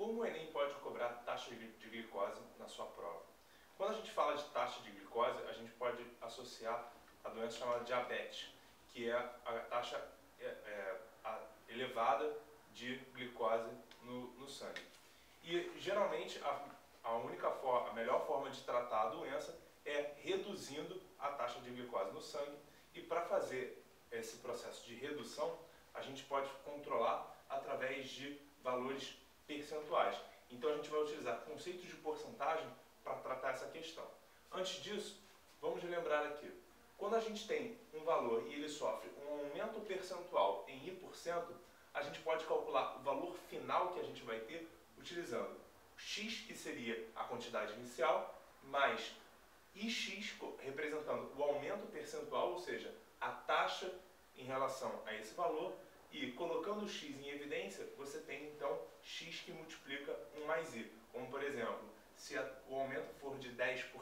Como o Enem pode cobrar taxa de glicose na sua prova? Quando a gente fala de taxa de glicose, a gente pode associar a doença chamada diabetes, que é a taxa elevada de glicose no sangue. E geralmente a melhor forma de tratar a doença é reduzindo a taxa de glicose no sangue, e para fazer esse processo de redução, a gente pode controlar através de valores percentuais. Então a gente vai utilizar conceitos de porcentagem para tratar essa questão. Antes disso, vamos lembrar aqui. Quando a gente tem um valor e ele sofre um aumento percentual em I%, a gente pode calcular o valor final que a gente vai ter utilizando X, que seria a quantidade inicial, mais IX, representando o aumento percentual, ou seja, a taxa em relação a esse valor, e colocando o X em evidência, você tem então X que multiplica 1 mais I. Como por exemplo, se o aumento for de 10%,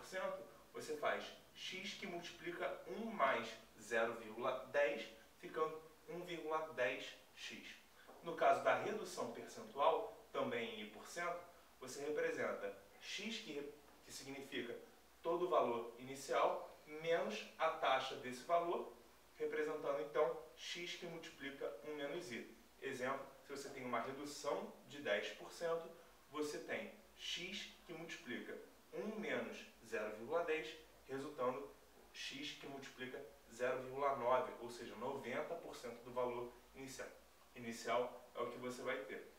você faz X que multiplica 1 mais 0,10, ficando 1,10x. No caso da redução percentual, também em I%, você representa X, que significa todo o valor inicial, menos a taxa desse valor, representando então X que multiplica 1 menos I. Exemplo, se você tem uma redução de 10%, você tem X que multiplica 1 menos 0,10, resultando X que multiplica 0,9, ou seja, 90% do valor inicial. Inicial é o que você vai ter.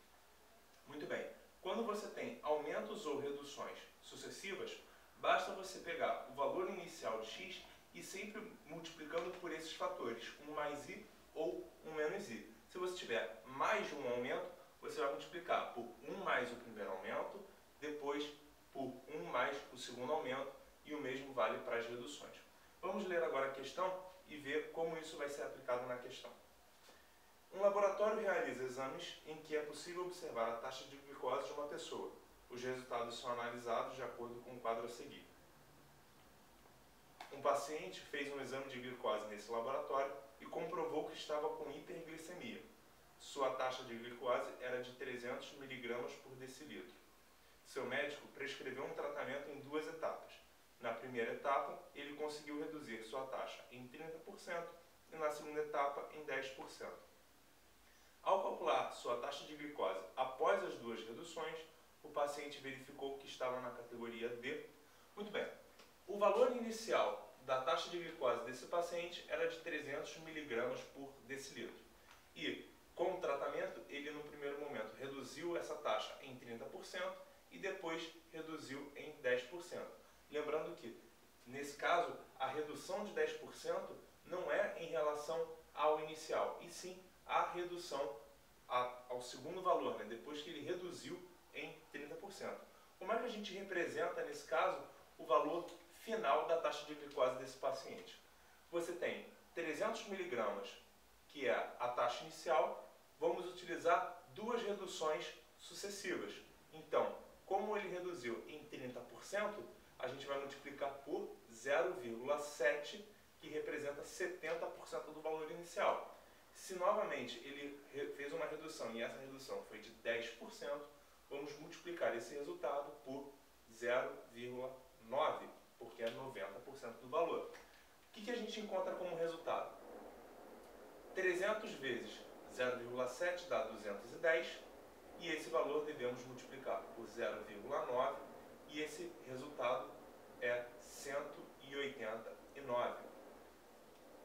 Muito bem. Quando você tem aumentos ou reduções sucessivas, basta você pegar o valor inicial de X e sempre multiplicando por esses fatores, 1 mais I ou 1 menos I. Se você tiver mais de um aumento, você vai multiplicar por 1 mais o primeiro aumento, depois por 1 mais o segundo aumento, e o mesmo vale para as reduções. Vamos ler agora a questão e ver como isso vai ser aplicado na questão. Um laboratório realiza exames em que é possível observar a taxa de glicose de uma pessoa. Os resultados são analisados de acordo com o quadro a seguir. Um paciente fez um exame de glicose nesse laboratório e comprovou que estava com hiperglicemia. Sua taxa de glicose era de 300 mg por decilitro. Seu médico prescreveu um tratamento em 2 etapas. Na primeira etapa, ele conseguiu reduzir sua taxa em 30% e na segunda etapa em 10%. Ao calcular sua taxa de glicose após as 2 reduções, o paciente verificou que estava na categoria D. Muito bem. O valor inicial da taxa de glicose desse paciente era de 300 mg por decilitro. E, com o tratamento, ele no primeiro momento reduziu essa taxa em 30% e depois reduziu em 10%. Lembrando que, nesse caso, a redução de 10% não é em relação ao inicial, e sim a redução ao segundo valor, né? Depois que ele reduziu em 30%. Como é que a gente representa, nesse caso, o valor final da taxa de glicose desse paciente? Você tem 300 mg, que é a taxa inicial, vamos utilizar 2 reduções sucessivas. Então, como ele reduziu em 30%, a gente vai multiplicar por 0,7, que representa 70% do valor inicial. Se novamente ele fez uma redução e essa redução foi de 10%, vamos multiplicar esse resultado por 0,9, porque é 90% do valor. O que a gente encontra como resultado? 300 vezes 0,7 dá 210, e esse valor devemos multiplicar por 0,9, e esse resultado é 189.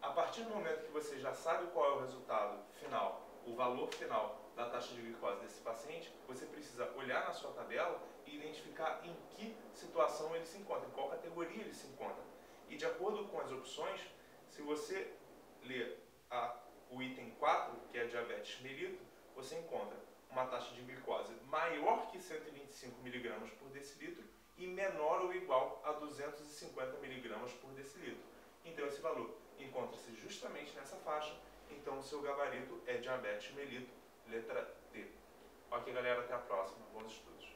A partir do momento que você já sabe qual é o resultado final, o valor final da taxa de glicose desse paciente, você precisa olhar na sua tabela e identificar em que situação ele se encontra, em qual categoria ele se encontra. E de acordo com as opções, se você ler o item 4, que é diabetes mellitus, você encontra uma taxa de glicose maior que 125 mg por decilitro e menor ou igual a 250 mg por decilitro. Então esse valor encontra-se justamente nessa faixa, então o seu gabarito é diabetes mellitus, letra D. Ok, galera, até a próxima. Bons estudos.